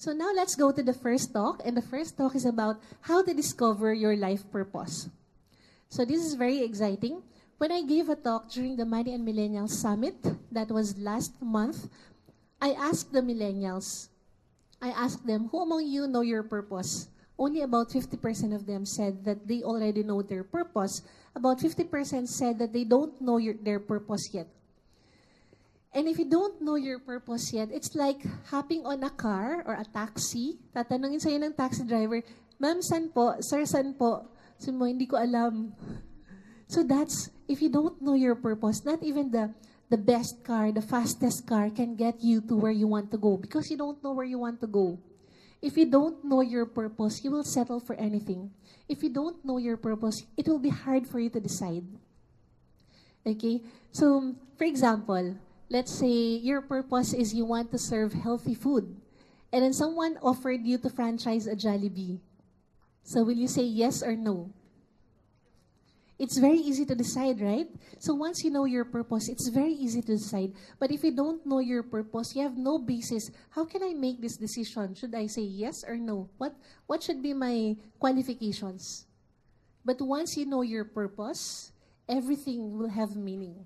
So now let's go to the first talk. And the first talk is about how to discover your life purpose. So this is very exciting. When I gave a talk during the Money and Millennials Summit, that was last month, I asked the millennials, I asked them, who among you know your purpose? Only about 50% of them said that they already know their purpose. About 50% said that they don't know their purpose yet. And if you don't know your purpose yet, it's like hopping on a car or a taxi. Tatanungin sa'yo ng taxi driver, ma'am, san po? Sir, san po? Sabi mo, hindi ko alam. So that's, if you don't know your purpose, not even the best car, the fastest car can get you to where you want to go because you don't know where you want to go. If you don't know your purpose, you will settle for anything. If you don't know your purpose, it will be hard for you to decide. Okay? So, for example, let's say your purpose is you want to serve healthy food. And then someone offered you to franchise a Jollibee. So will you say yes or no? It's very easy to decide, right? So once you know your purpose, it's very easy to decide. But if you don't know your purpose, you have no basis. How can I make this decision? Should I say yes or no? What should be my qualifications? But once you know your purpose, everything will have meaning.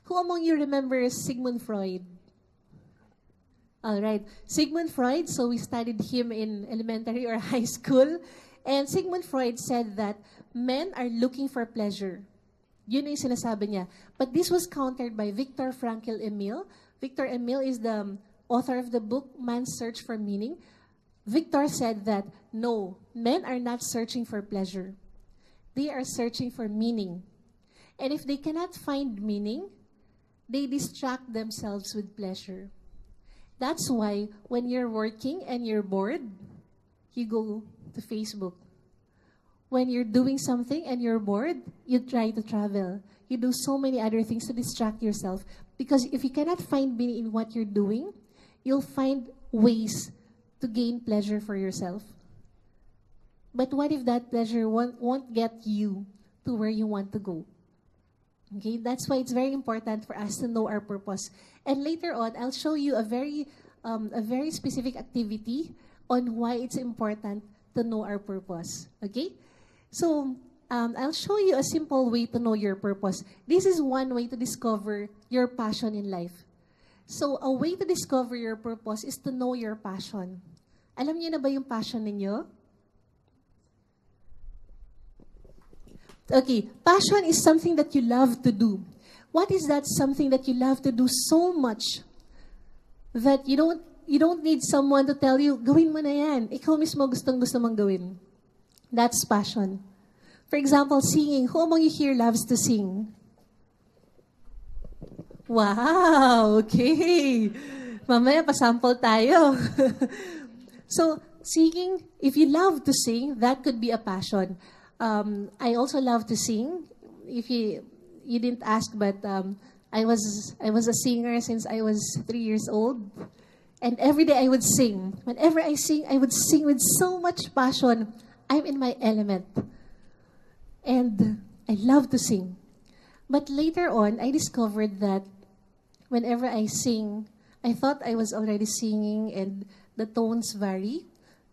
Who among you remembers Sigmund Freud? All right. Sigmund Freud, so we studied him in elementary or high school. And Sigmund Freud said that men are looking for pleasure. Yun yung sinasabi niya. But this was countered by Viktor Frankl Emil. Viktor Emil is the author of the book Man's Search for Meaning. Viktor said that, no, men are not searching for pleasure. They are searching for meaning. And if they cannot find meaning, they distract themselves with pleasure. That's why when you're working and you're bored, you go to Facebook. When you're doing something and you're bored, you try to travel. You do so many other things to distract yourself. Because if you cannot find meaning in what you're doing, you'll find ways to gain pleasure for yourself. But what if that pleasure won't get you to where you want to go? Okay, that's why it's very important for us to know our purpose. And later on, I'll show you a very specific activity on why it's important to know our purpose. Okay? So, I'll show you a simple way to know your purpose. This is one way to discover your passion in life. So, a way to discover your purpose is to know your passion. Alam niyo na ba yung passion ninyo? Okay, passion is something that you love to do. What is that something that you love to do so much that you don't need someone to tell you, gawin mo na yan. Ikaw mismo gustong-gusto mong gawin. That's passion. For example, singing. Who among you here loves to sing? Wow, okay. Mamaya pasample tayo. So, singing, if you love to sing, that could be a passion. I also love to sing. If you didn't ask, but I was a singer since I was 3 years old. And every day I would sing. Whenever I sing, I would sing with so much passion. I'm in my element. And I love to sing. But later on, I discovered that whenever I sing, I thought I was already singing and the tones vary.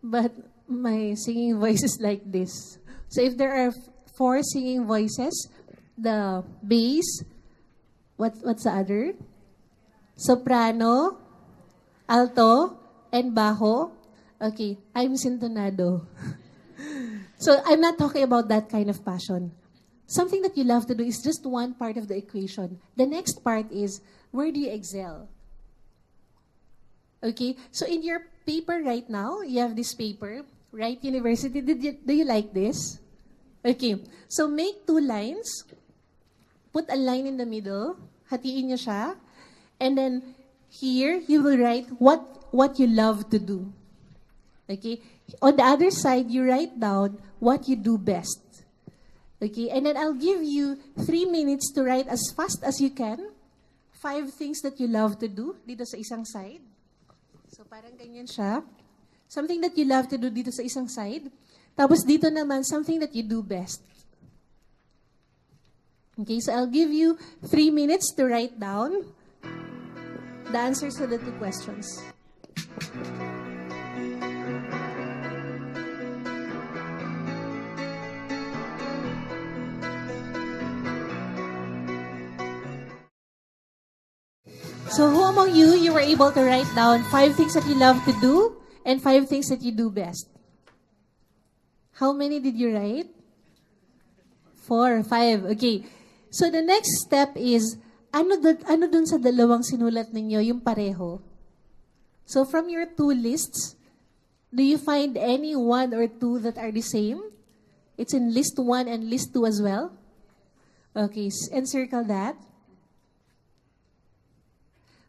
But my singing voice is like this. So if there are 4 singing voices, the bass, what's the other? Soprano, alto, and bajo. Okay, I'm sintonado. So I'm not talking about that kind of passion. Something that you love to do is just one part of the equation. The next part is, where do you excel? Okay, so in your paper right now, you have this paper, Right University. Do you like this? Okay, so make 2 lines. Put a line in the middle. Hatiin nyo siya. And then here, you will write what you love to do. Okay? On the other side, you write down what you do best. Okay? And then I'll give you 3 minutes to write as fast as you can 5 things that you love to do dito sa isang side. So parang ganyan siya. Something that you love to do dito sa isang side. Tapos dito naman, something that you do best. Okay, so I'll give you 3 minutes to write down the answers to the 2 questions. So who among you were able to write down 5 things that you love to do and 5 things that you do best? How many did you write? 4, 5. Okay. So the next step is, ano dun sa dalawang sinulat ninyo, yung pareho? So from your 2 lists, do you find any 1 or 2 that are the same? It's in list 1 and list 2 as well? Okay, encircle that.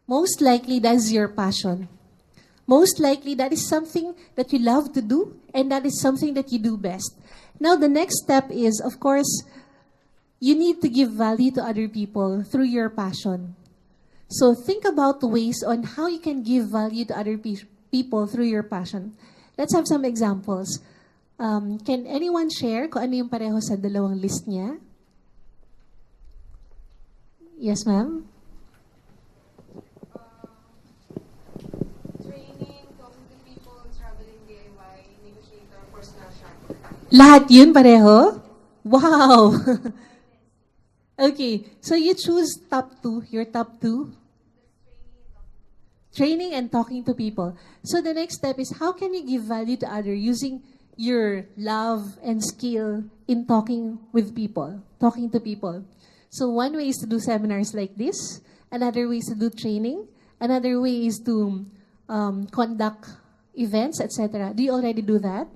Most likely, that is your passion. Most likely, that is something that you love to do, and that is something that you do best. Now, the next step is, of course, you need to give value to other people through your passion. So think about ways on how you can give value to other people through your passion. Let's have some examples. Can anyone share kung ano yung pareho sa dalawang list niya? Yes, ma'am? Lahat yun pareho? Wow! Okay, so you choose top 2, your top 2. Training and talking to people. So the next step is, how can you give value to others using your love and skill in talking with people, talking to people? So one way is to do seminars like this. Another way is to do training. Another way is to conduct events, etc. Do you already do that?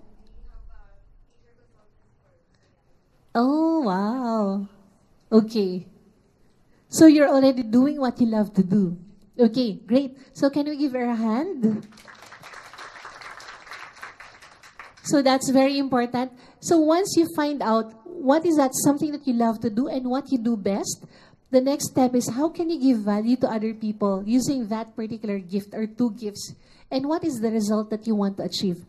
Oh, wow. Okay. So you're already doing what you love to do. Okay, great. So can we give her a hand? So that's very important. So once you find out what is that something that you love to do and what you do best, the next step is, how can you give value to other people using that particular gift or 2 gifts? And what is the result that you want to achieve?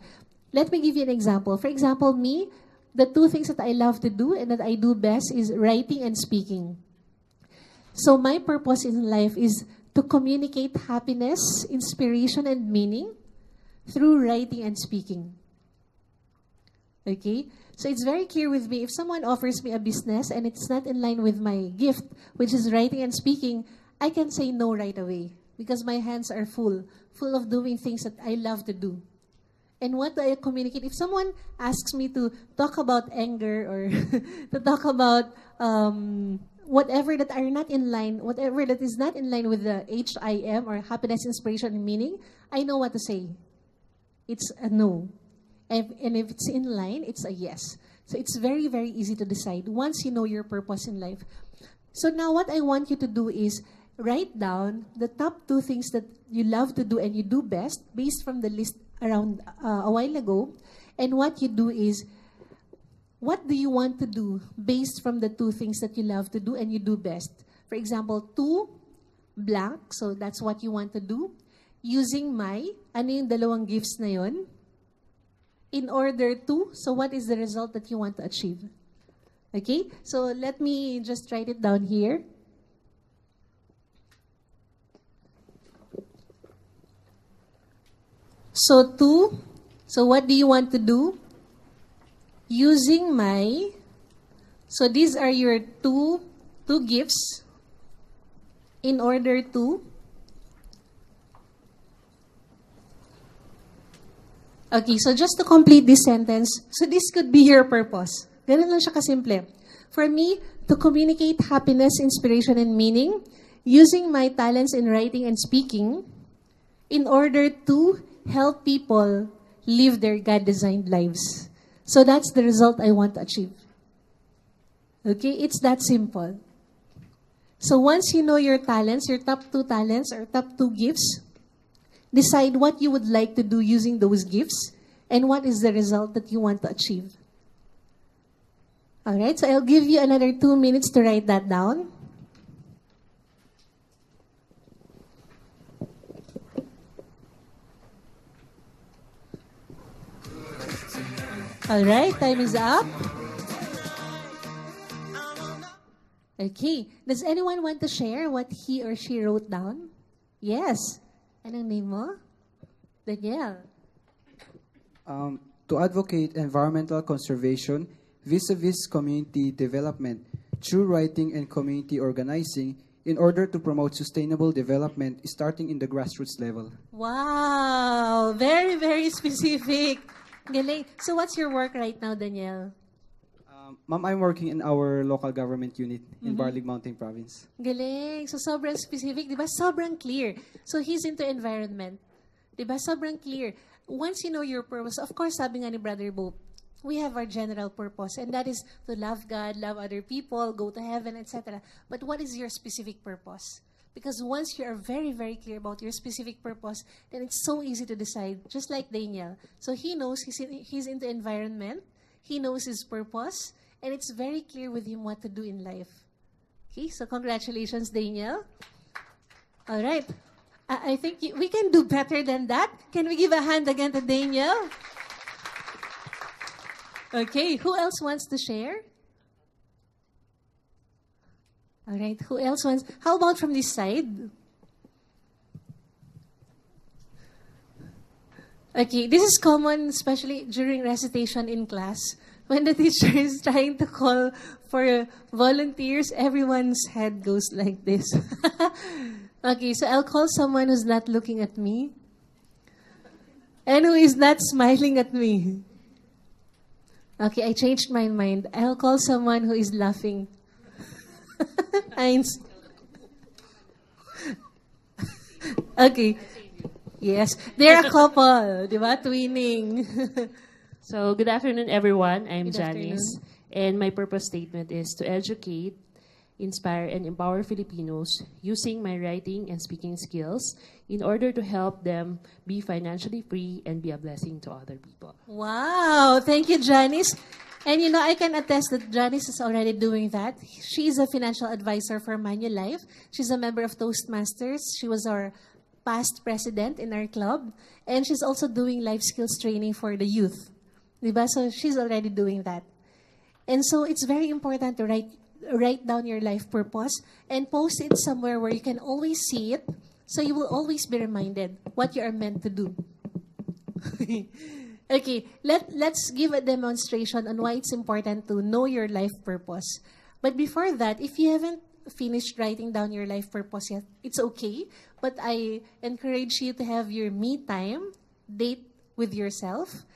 Let me give you an example. For example, me, the 2 things that I love to do and that I do best is writing and speaking. So my purpose in life is to communicate happiness, inspiration, and meaning through writing and speaking. Okay? So it's very clear with me, if someone offers me a business and it's not in line with my gift, which is writing and speaking, I can say no right away because my hands are full of doing things that I love to do. And what do I communicate? If someone asks me to talk about anger or to talk about whatever that are not in line, whatever that is not in line with the HIM or happiness, inspiration, and meaning, I know what to say. It's a no. And if it's in line, it's a yes. So it's very, very easy to decide once you know your purpose in life. So now what I want you to do is write down the top 2 things that you love to do and you do best based from the list around a while ago. And what you do is, what do you want to do based from the 2 things that you love to do and you do best? For example, 2 blank, so that's what you want to do. Using my, ano yung dalawang gifts na yun? In order to, so what is the result that you want to achieve? Okay, so let me just write it down here. So 2, so what do you want to do? Using my, so these are your two gifts in order to, okay, so just to complete this sentence, so this could be your purpose. Ganun lang siya kasimple. For me, to communicate happiness, inspiration, and meaning, using my talents in writing and speaking, in order to help people live their God-designed lives. So that's the result I want to achieve. Okay, it's that simple. So once you know your talents, your top 2 talents or top 2 gifts, decide what you would like to do using those gifts and what is the result that you want to achieve. All right, so I'll give you another 2 minutes to write that down. All right, time is up. Okay, does anyone want to share what he or she wrote down? Yes. Anong name mo? Danielle. To advocate environmental conservation vis-a-vis community development through writing and community organizing in order to promote sustainable development starting in the grassroots level. Wow! Very, very specific. Galing. So what's your work right now, Daniel? Ma'am, I'm working in our local government unit in Barlig Mountain Province. Galing. So sobrang specific, di ba? Sobrang clear. So he's into environment. Di ba? Sobrang clear. Once you know your purpose, of course, sabi nga ni Brother Bo, we have our general purpose, and that is to love God, love other people, go to heaven, etc. But what is your specific purpose? Because once you are very, very clear about your specific purpose, then it's so easy to decide, just like Daniel. So he knows he's into environment, he knows his purpose, and it's very clear with him what to do in life. Okay, so congratulations, Daniel. All right. I think we can do better than that. Can we give a hand again to Daniel? Okay, who else wants to share? All right, who else wants? How about from this side? Okay, this is common, especially during recitation in class. When the teacher is trying to call for volunteers, everyone's head goes like this. Okay, so I'll call someone who's not looking at me and who is not smiling at me. Okay, I changed my mind. I'll call someone who is laughing. Eins. Okay. Yes, they're a couple, di ba? Twinning. So, good afternoon, everyone. I'm Good Janice, and my purpose statement is to educate, inspire, and empower Filipinos using my writing and speaking skills in order to help them be financially free and be a blessing to other people. Wow, thank you, Janice. And you know, I can attest that Janice is already doing that. She's a financial advisor for Manulife. She's a member of Toastmasters. She was our past president in our club. And she's also doing life skills training for the youth. Diba? So she's already doing that. And so it's very important to write down your life purpose and post it somewhere where you can always see it. So you will always be reminded what you are meant to do. Okay, let's give a demonstration on why it's important to know your life purpose. But before that, if you haven't finished writing down your life purpose yet, it's okay. But I encourage you to have your me time, date with yourself.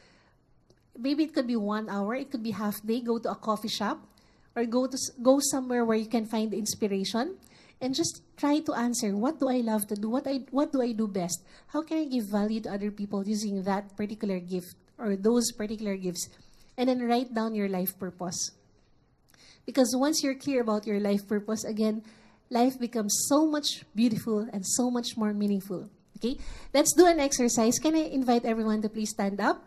Maybe it could be 1 hour, it could be half day, go to a coffee shop, or go somewhere where you can find inspiration. And just try to answer, what do I love to do? What do I do best? How can I give value to other people using that particular gift or those particular gifts? And then write down your life purpose. Because once you're clear about your life purpose, again, life becomes so much beautiful and so much more meaningful. Okay? Let's do an exercise. Can I invite everyone to please stand up?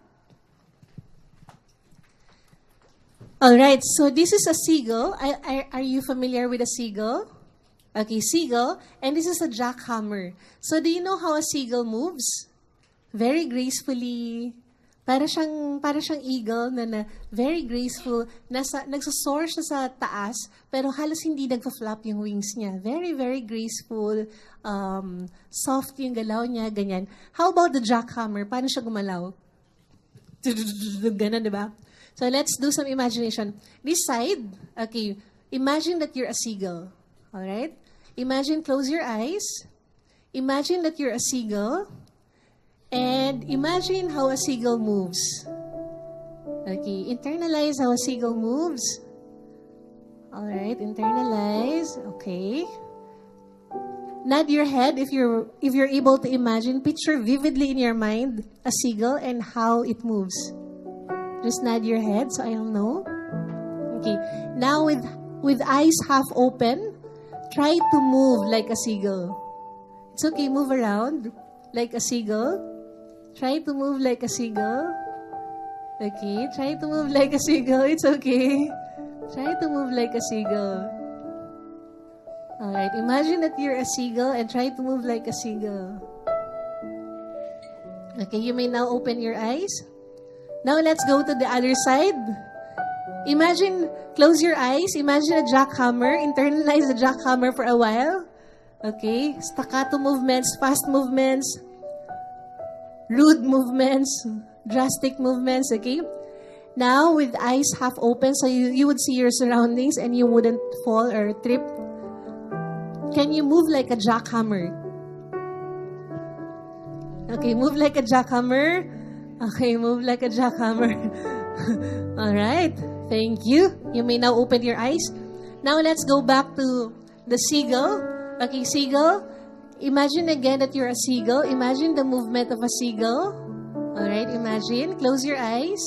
All right, so this is a seagull. Are you familiar with a seagull? Okay, seagull, and this is a jackhammer. So do you know how a seagull moves? Very gracefully. Para siyang eagle na very graceful. Nagsosoar siya sa taas, pero halos hindi nagfa-flap yung wings niya. Very, very graceful. Soft yung galaw niya, ganyan. How about the jackhammer? Paano siya gumalaw? Ganun, di ba? So let's do some imagination. This side, okay, imagine that you're a seagull. All right? Imagine, close your eyes. Imagine that you're a seagull. And imagine how a seagull moves. Okay, internalize how a seagull moves. All right, internalize. Okay. Nod your head if you're able to imagine. Picture vividly in your mind a seagull and how it moves. Just nod your head so I'll know. Okay. Now with eyes half open, try to move like a seagull. It's okay, move around like a seagull. Try to move like a seagull. Okay, try to move like a seagull. It's okay. Try to move like a seagull. Alright, imagine that you're a seagull and try to move like a seagull. Okay, you may now open your eyes. Now let's go to the other side. Imagine, close your eyes. Imagine a jackhammer. Internalize the jackhammer for a while. Okay, staccato movements, fast movements, rude movements, drastic movements, okay? Now, with eyes half open, so you would see your surroundings and you wouldn't fall or trip. can you move like a jackhammer? Okay, move like a jackhammer. Okay, move like a jackhammer. All right. Thank you. You may now open your eyes. Now let's go back to the seagull. Okay, seagull. Imagine again that you're a seagull. Imagine the movement of a seagull. All right, imagine. Close your eyes.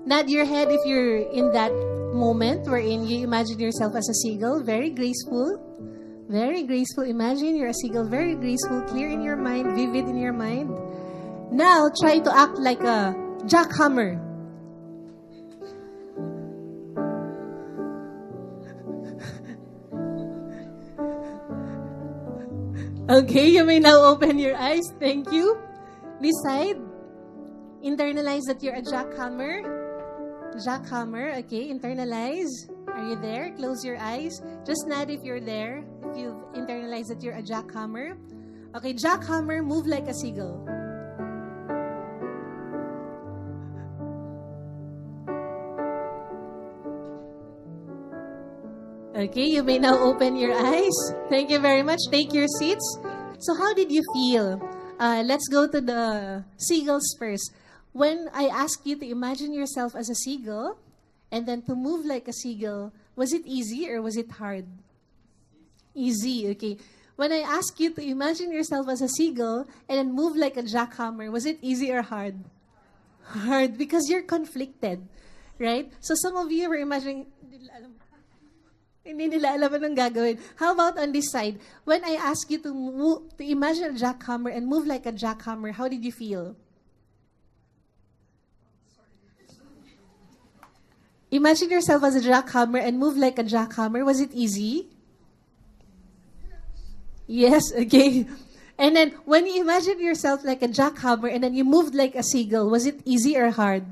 Nod your head if you're in that moment wherein you imagine yourself as a seagull. Very graceful. Very graceful. Imagine you're a seagull. Very graceful. Clear in your mind. Vivid in your mind. Now, try to act like a jackhammer. Okay, you may now open your eyes. Thank you. This side. Internalize that you're a jackhammer. Jackhammer. Okay, internalize. Are you there? Close your eyes. Just nod if you're there. If you've internalized that you're a jackhammer. Okay, jackhammer, move like a seagull. Okay, you may now open your eyes. Thank you very much. Take your seats. So how did you feel? Let's go to the seagulls first. When I asked you to imagine yourself as a seagull and then to move like a seagull, was it easy or was it hard? Easy, okay. When I asked you to imagine yourself as a seagull and then move like a jackhammer, was it easy or hard? Hard, because you're conflicted, right? So some of you were imagining, hindi nila alam anong gagawin. How about on this side? When I asked you to imagine a jackhammer and move like a jackhammer, how did you feel? Imagine yourself as a jackhammer and move like a jackhammer. Was it easy? Yes, okay. And then when you imagine yourself like a jackhammer and then you moved like a seagull, was it easy or hard?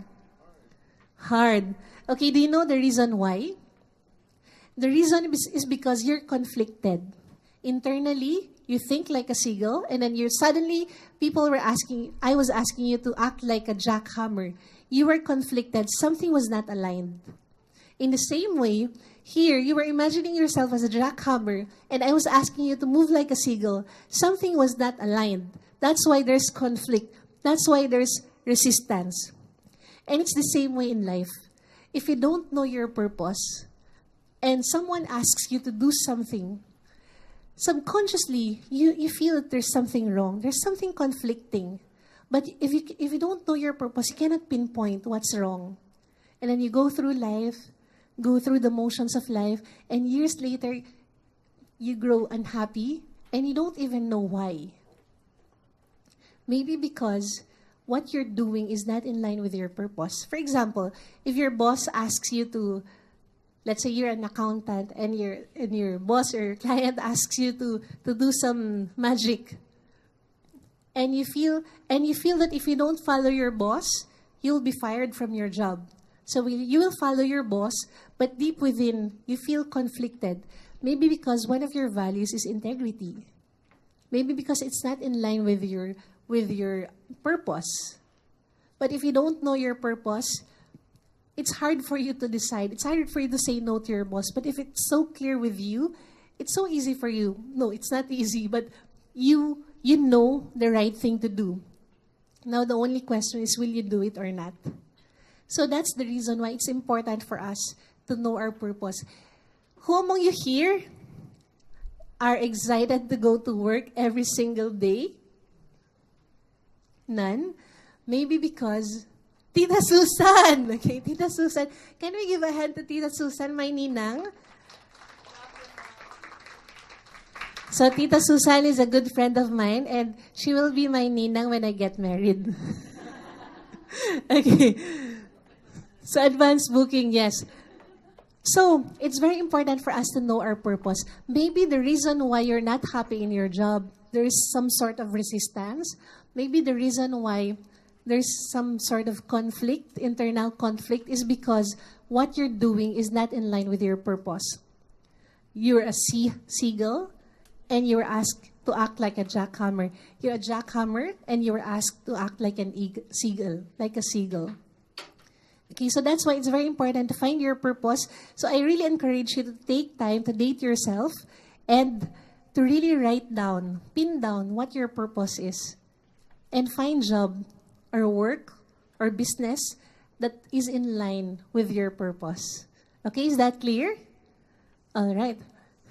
Hard. Okay, do you know the reason why? The reason is because you're conflicted. Internally, you think like a seagull, and then I was asking you to act like a jackhammer. You were conflicted. Something was not aligned. In the same way, here, you were imagining yourself as a jackhammer, and I was asking you to move like a seagull. Something was not aligned. That's why there's conflict. That's why there's resistance. And it's the same way in life. If you don't know your purpose, and someone asks you to do something, subconsciously, you feel that there's something wrong. There's something conflicting. But if you don't know your purpose, you cannot pinpoint what's wrong. And then you go through life, go through the motions of life, and years later, you grow unhappy, and you don't even know why. Maybe because what you're doing is not in line with your purpose. For example, if your boss asks you to, let's say you're an accountant, and your boss or client asks you to do some magic, and you feel that if you don't follow your boss, you'll be fired from your job. So you will follow your boss, but deep within, you feel conflicted. Maybe because one of your values is integrity. Maybe because it's not in line with your purpose. But if you don't know your purpose, it's hard for you to decide. It's hard for you to say no to your boss. But if it's so clear with you, it's so easy for you. No, it's not easy, but you know the right thing to do. Now, the only question is, will you do it or not? So that's the reason why it's important for us to know our purpose. Who among you here are excited to go to work every single day? None? Maybe because Tita Susan. Okay, Tita Susan. Can we give a hand to Tita Susan, my ninang? So Tita Susan is a good friend of mine, and she will be my ninang when I get married. Okay. So advanced booking, yes. So it's very important for us to know our purpose. Maybe the reason why you're not happy in your job, there is some sort of resistance. Maybe the reason why there's some sort of conflict, internal conflict, is because what you're doing is not in line with your purpose. You're a seagull, and you were asked to act like a jackhammer. You're a jackhammer, and you were asked to act like seagull, like a seagull. Okay, so that's why it's very important to find your purpose. So I really encourage you to take time to date yourself and to really write down, pin down what your purpose is, and find job or work or business that is in line with your purpose. Okay, is that clear? All right.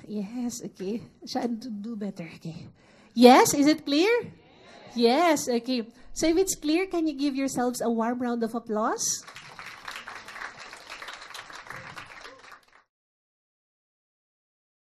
Yes, okay. Should do better. Okay. Yes, is it clear? Yes, okay. So if it's clear, can you give yourselves a warm round of applause?